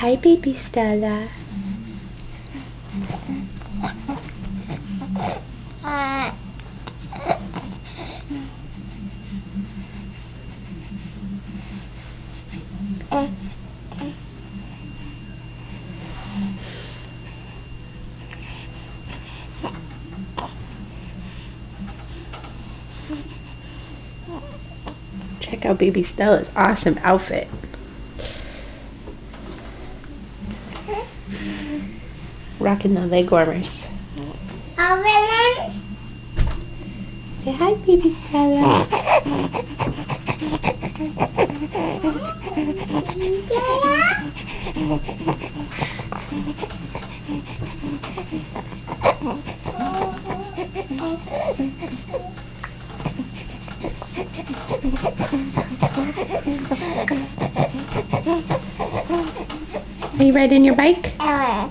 Hi, baby Stella. Check out baby Stella's awesome outfit. Rocking the leg warmers. Say hi, baby Stella. Are you riding your bike? Bye.